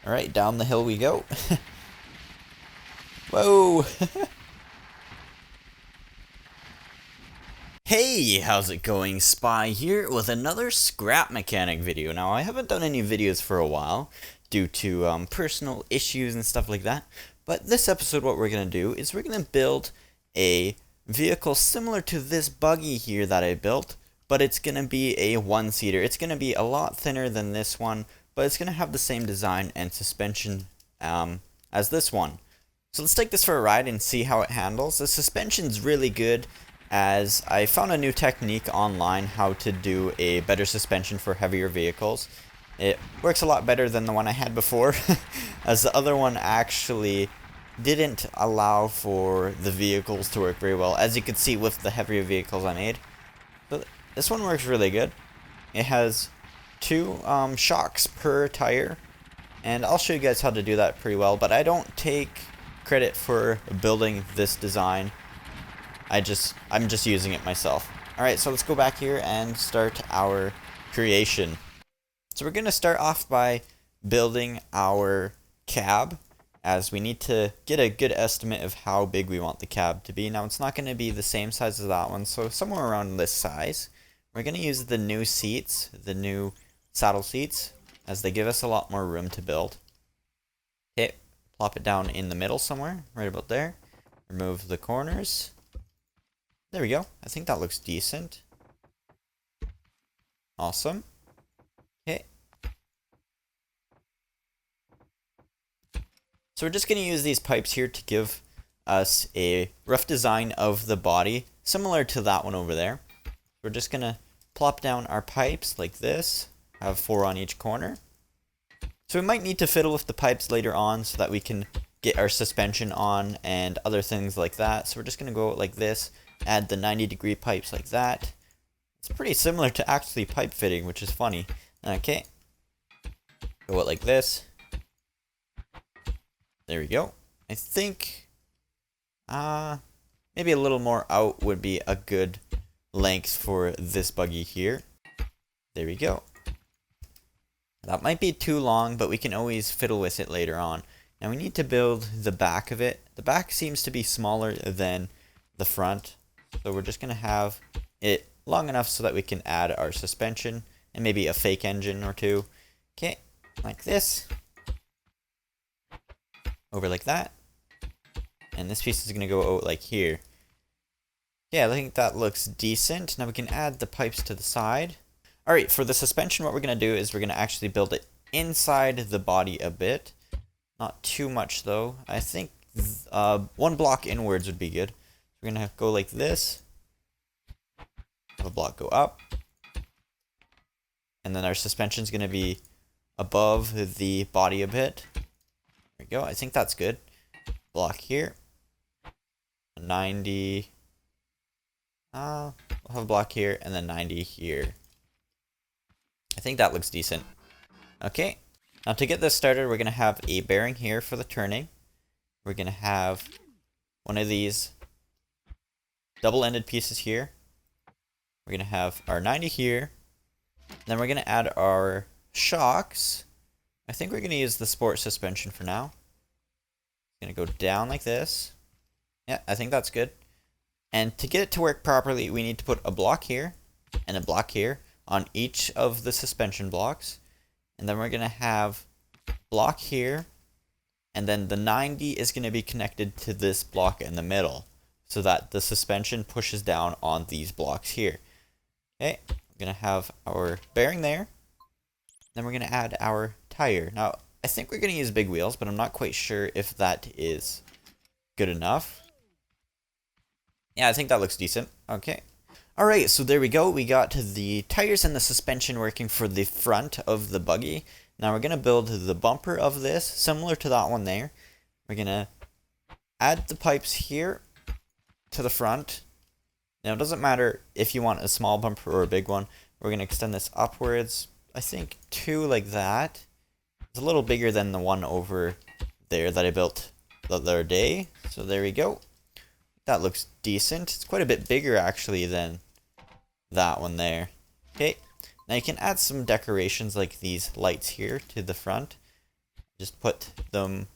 Alright, down the hill we go. Whoa! Hey, how's it going? Spy here with another scrap mechanic video. Now, I haven't done any videos for a while due to personal issues and stuff like that. But this episode, what we're going to do is we're going to build a vehicle similar to this buggy here that I built. But it's going to be a one-seater. It's going to be a lot thinner than this one, but it's going to have the same design and suspension as this one. So let's take this for a ride and see how it handles. The suspension's really good, as I found a new technique online how to do a better suspension for heavier vehicles. It works a lot better than the one I had before, as the other one actually didn't allow for the vehicles to work very well, as you can see with the heavier vehicles I made. But this one works really good. It has two shocks per tire, and I'll show you guys how to do that pretty well, but I don't take credit for building this design. I'm just using it myself. Alright, so let's go back here and start our creation. So we're going to start off by building our cab, as we need to get a good estimate of how big we want the cab to be. Now, it's not going to be the same size as that one, so somewhere around this size. We're going to use the new seats, the new saddle seats, as they give us a lot more room to build. Okay, plop it down in the middle somewhere, right about there. Remove the corners. There we go. I think that looks decent. Awesome. Okay. So we're just going to use these pipes here to give us a rough design of the body, similar to that one over there. We're just going to plop down our pipes like this. Have 4 on each corner. So we might need to fiddle with the pipes later on so that we can get our suspension on and other things like that. So we're just going to go like this. Add the 90-degree pipes like that. It's pretty similar to actually pipe fitting, which is funny. Okay. Go out like this. There we go. I think maybe a little more out would be a good length for this buggy here. There we go. That might be too long, but we can always fiddle with it later on. Now we need to build the back of it. The back seems to be smaller than the front. So we're just going to have it long enough so that we can add our suspension and maybe a fake engine or two. Okay, like this. Over like that. And this piece is going to go out like here. Yeah, I think that looks decent. Now we can add the pipes to the side. Alright, for the suspension, what we're going to do is we're going to actually build it inside the body a bit. Not too much though. I think 1 block inwards would be good. We're going to go like this. Have a block go up. And then our suspension is going to be above the body a bit. There we go. I think that's good. Block here. 90. We'll have a block here and then 90 here. I think that looks decent. Okay. Now to get this started, we're going to have a bearing here for the turning. We're going to have one of these double-ended pieces here. We're going to have our 90 here. Then we're going to add our shocks. I think we're going to use the sport suspension for now. It's going to go down like this. Yeah, I think that's good. And to get it to work properly, we need to put a block here and a block here on each of the suspension blocks. And then we're going to have a block here. And then the 90 is going to be connected to this block in the middle, so that the suspension pushes down on these blocks here. Okay, we're going to have our bearing there. Then we're going to add our tire. Now, I think we're going to use big wheels, but I'm not quite sure if that is good enough. Yeah, I think that looks decent. Okay. Alright, so there we go. We got the tires and the suspension working for the front of the buggy. Now we're going to build the bumper of this, similar to that one there. We're going to add the pipes here to the front. Now it doesn't matter if you want a small bumper or a big one. We're going to extend this upwards, I think 2 like that. It's a little bigger than the one over there that I built the other day. So there we go. That looks decent. It's quite a bit bigger actually than that one there. Okay, now you can add some decorations like these lights here to the front. Just put them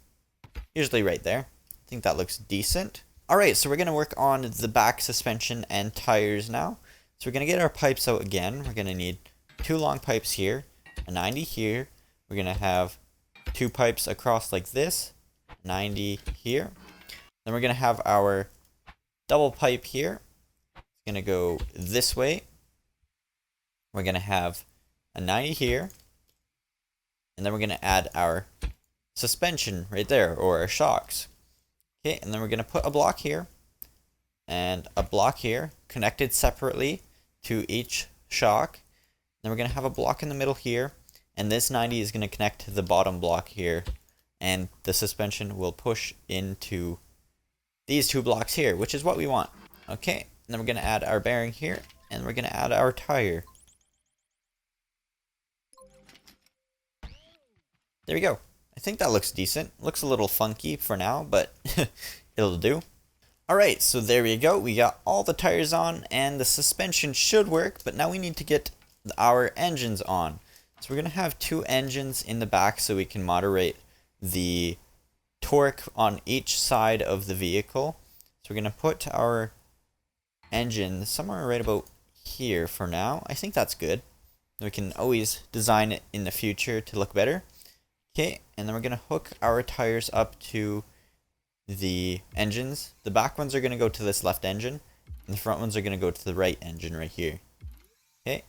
usually right there. I think that looks decent. Alright, so we're going to work on the back suspension and tires now. So we're going to get our pipes out again. We're going to need 2 long pipes here, a 90 here. We're going to have 2 pipes across like this, 90 here. Then we're going to have our double pipe here. It's going to go this way. We're going to have a 90 here. And then we're going to add our suspension right there, or our shocks. Okay, and then we're going to put a block here and a block here connected separately to each shock. Then we're going to have a block in the middle here, and this 90 is going to connect to the bottom block here, and the suspension will push into these 2 blocks here, which is what we want. Okay, and then we're going to add our bearing here, and we're going to add our tire. There we go. I think that looks decent. Looks a little funky for now, but it'll do. Alright, so there we go. We got all the tires on, and the suspension should work, but now we need to get our engines on. So we're going to have 2 engines in the back so we can moderate the torque on each side of the vehicle. So we're going to put our engine somewhere right about here for now. I think that's good. We can always design it in the future to look better. Okay, and then we're going to hook our tires up to the engines. The back ones are going to go to this left engine, and the front ones are going to go to the right engine right here. Okay,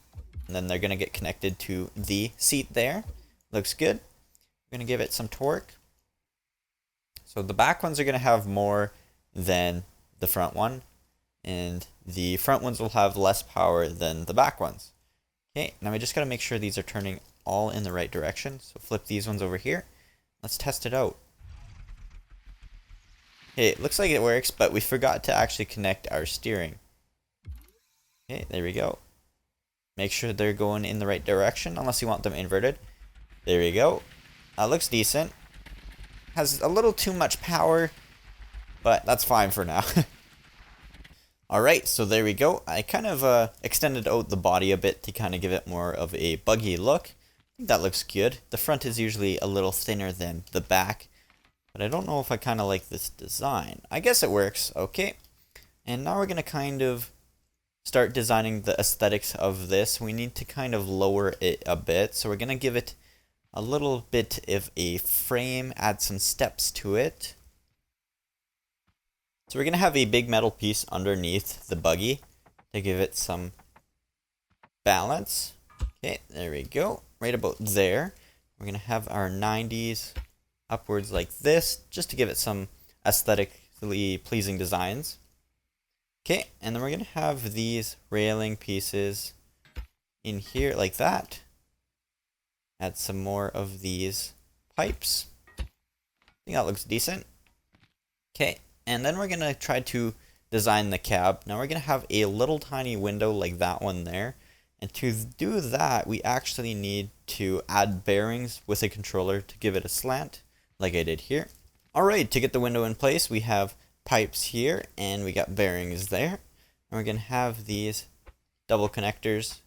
and then they're going to get connected to the seat there. Looks good. We're going to give it some torque. So the back ones are going to have more than the front one, and the front ones will have less power than the back ones. Okay, now we just got to make sure these are turning all in the right direction. So flip these ones over here. Let's test it out. Okay, it looks like it works, but we forgot to actually connect our steering. Okay, there we go. Make sure they're going in the right direction, unless you want them inverted. There we go. Looks decent. Has a little too much power, but that's fine for now. Alright, so there we go. I kind of extended out the body a bit to kind of give it more of a buggy look. I think that looks good. The front is usually a little thinner than the back, but I don't know if I kind of like this design. I guess it works. Okay, and now we're going to kind of start designing the aesthetics of this. We need to kind of lower it a bit, so we're going to give it a little bit of a frame, add some steps to it. So we're going to have a big metal piece underneath the buggy to give it some balance. Okay, there we go. Right about there. We're going to have our 90s upwards like this, just to give it some aesthetically pleasing designs. Okay, and then we're going to have these railing pieces in here like that. Add some more of these pipes. I think that looks decent. Okay, and then we're going to try to design the cab. Now we're going to have a little tiny window like that one there. And to do that, we actually need to add bearings with a controller to give it a slant, like I did here. Alright, to get the window in place, we have pipes here, and we got bearings there. And we're going to have these double connectors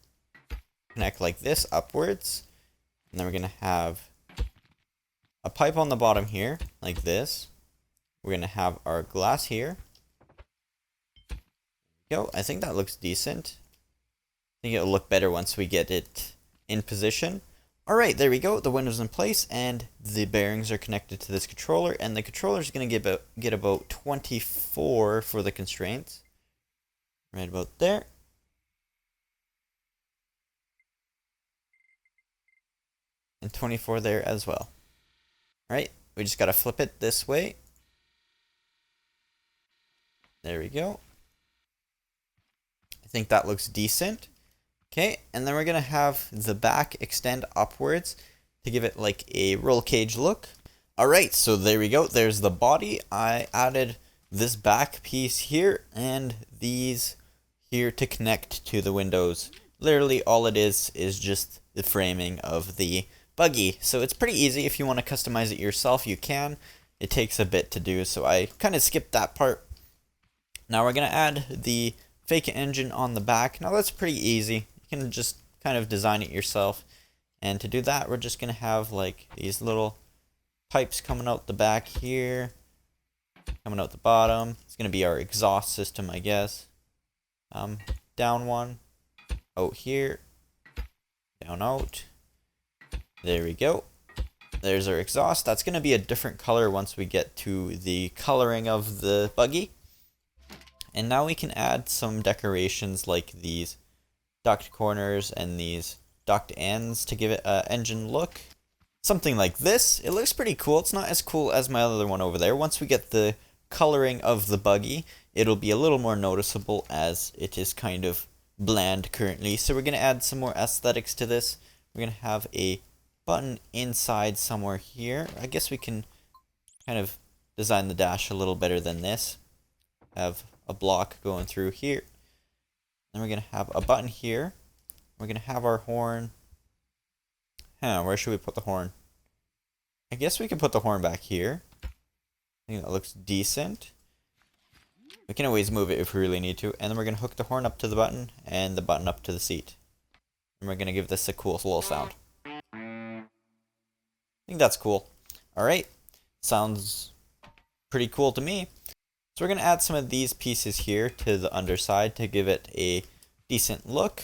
connect like this upwards. And then we're going to have a pipe on the bottom here, like this. We're going to have our glass here. There we go. I think that looks decent. I think it'll look better once we get it in position. Alright, there we go. The window's in place, and the bearings are connected to this controller, and the controller is going to get about 24 for the constraints. Right about there. And 24 there as well. Alright, we just got to flip it this way. There we go. I think that looks decent. Okay, and then we're going to have the back extend upwards to give it like a roll cage look. Alright, so there we go. There's the body. I added this back piece here and these here to connect to the windows. Literally all it is just the framing of the buggy. So it's pretty easy. If you want to customize it yourself, you can. It takes a bit to do, so I kind of skipped that part. Now we're going to add the fake engine on the back. Now that's pretty easy. You can just kind of design it yourself. And to do that, we're just going to have like these little pipes coming out the back here, coming out the bottom. It's gonna be our exhaust system, I guess. Down one, out here, down out. There we go. There's our exhaust. That's gonna be a different color once we get to the coloring of the buggy. And now we can add some decorations like these duct corners and these duct ends to give it an engine look. Something like this. It looks pretty cool. It's not as cool as my other one over there. Once we get the coloring of the buggy, it'll be a little more noticeable as it is kind of bland currently. So we're going to add some more aesthetics to this. We're going to have a button inside somewhere here. I guess we can kind of design the dash a little better than this. Have a block going through here. Then we're going to have a button here. We're going to have our horn. Where should we put the horn? I guess we can put the horn back here. I think that looks decent. We can always move it if we really need to. And then we're going to hook the horn up to the button and the button up to the seat. And we're going to give this a cool little sound. I think that's cool. Alright. Sounds pretty cool to me. So we're going to add some of these pieces here to the underside to give it a decent look.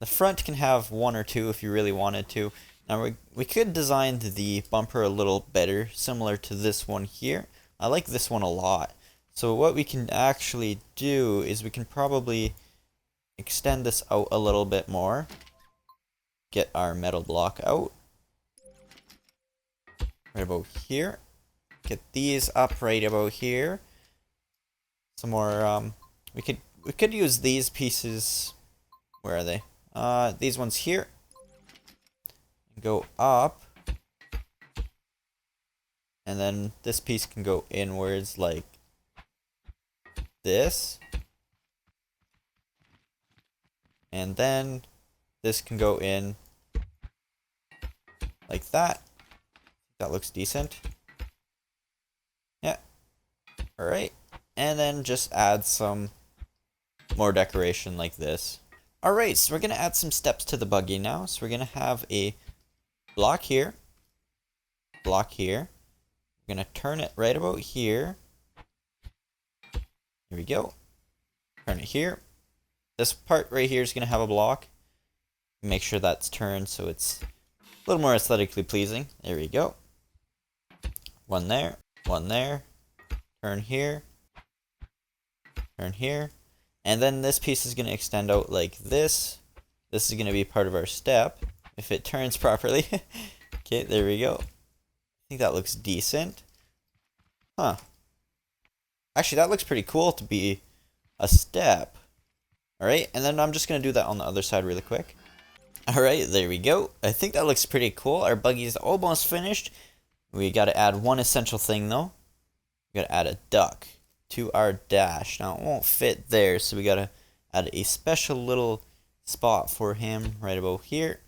The front can have one or two if you really wanted to. Now we could design the bumper a little better, similar to this one here. I like this one a lot. So what we can actually do is we can probably extend this out a little bit more. Get our metal block out. Right about here. Get these up right about here. Some more, we could use these pieces. Where are they? These ones here. Go up. And then this piece can go inwards like this. And then this can go in like that. That looks decent. Yeah. Alright. And then just add some more decoration like this. Alright, so we're going to add some steps to the buggy now. So we're going to have a block here. Block here. We're going to turn it right about here. Here we go. Turn it here. This part right here is going to have a block. Make sure that's turned so it's a little more aesthetically pleasing. There we go. One there. One there. Turn here. Turn here. And then this piece is going to extend out like this. This is going to be part of our step, if it turns properly. Okay, there we go. I think that looks decent. Huh. Actually, that looks pretty cool to be a step. Alright, and then I'm just going to do that on the other side really quick. Alright, there we go. I think that looks pretty cool. Our buggy is almost finished. We got to add one essential thing, though. We got to add a duck to our dash. Now it won't fit there, so we gotta add a special little spot for him right about here.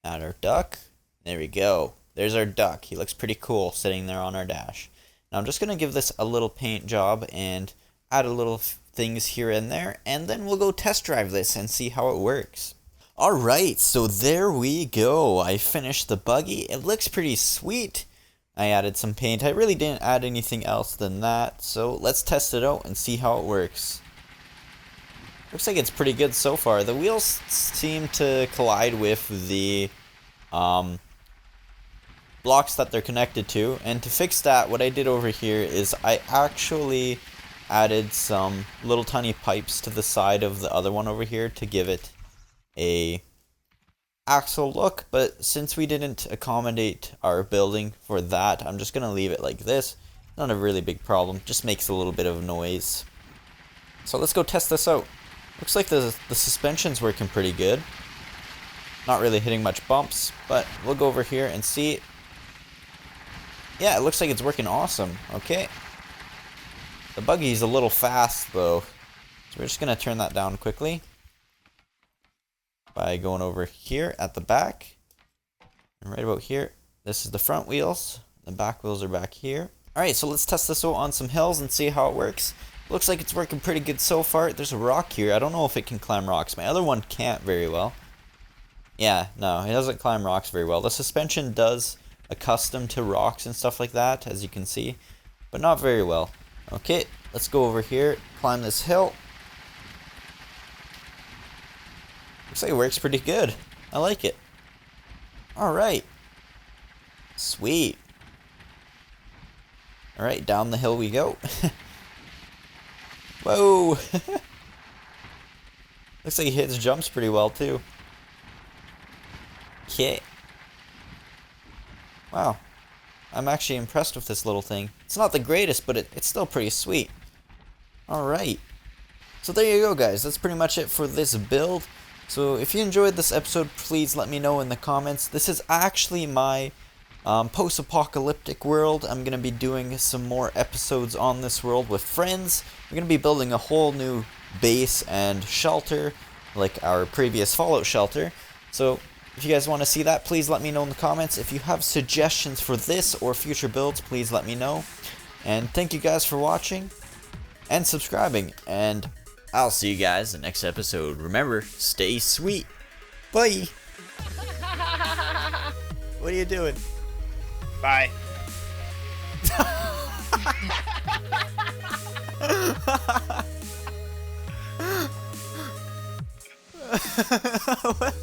Add our duck. There we go. There's our duck. He looks pretty cool sitting there on our dash. Now I'm just gonna give this a little paint job and add a little things here and there, and then we'll go test drive this and see how it works. Alright, so there we go. I finished the buggy. It looks pretty sweet. I added some paint. I really didn't add anything else than that, so let's test it out and see how it works. Looks like it's pretty good so far. The wheels seem to collide with the blocks that they're connected to, and to fix that, what I did over here is I actually added some little tiny pipes to the side of the other one over here to give it a axle look, but since we didn't accommodate our building for that, I'm just gonna leave it like this. Not a really big problem, just makes a little bit of noise. So let's go test this out. Looks like the suspension's working pretty good. Not really hitting much bumps, but we'll go over here and see. Yeah, it looks like it's working awesome. Okay. The buggy's a little fast though, so we're just gonna turn that down quickly by going over here at the back. And right about here, this is the front wheels. The back wheels are back here. Alright, so let's test this out on some hills and see how it works. Looks like it's working pretty good so far. There's a rock here. I don't know if it can climb rocks. My other one can't very well. Yeah, no, it doesn't climb rocks very well. The suspension does accustomed to rocks and stuff like that, as you can see, but not very well. Okay, let's go over here, climb this hill. Looks like it works pretty good. I like it. Alright. Sweet. Alright, down the hill we go. Whoa! Looks like he hits jumps pretty well too. Okay. Wow. I'm actually impressed with this little thing. It's not the greatest, but it's still pretty sweet. Alright. So there you go, guys. That's pretty much it for this build. So if you enjoyed this episode, please let me know in the comments. This is actually my post-apocalyptic world. I'm going to be doing some more episodes on this world with friends. We're going to be building a whole new base and shelter, like our previous Fallout shelter. So if you guys want to see that, please let me know in the comments. If you have suggestions for this or future builds, please let me know. And thank you guys for watching and subscribing. And I'll see you guys in the next episode. Remember, stay sweet. Bye. What are you doing? Bye. What?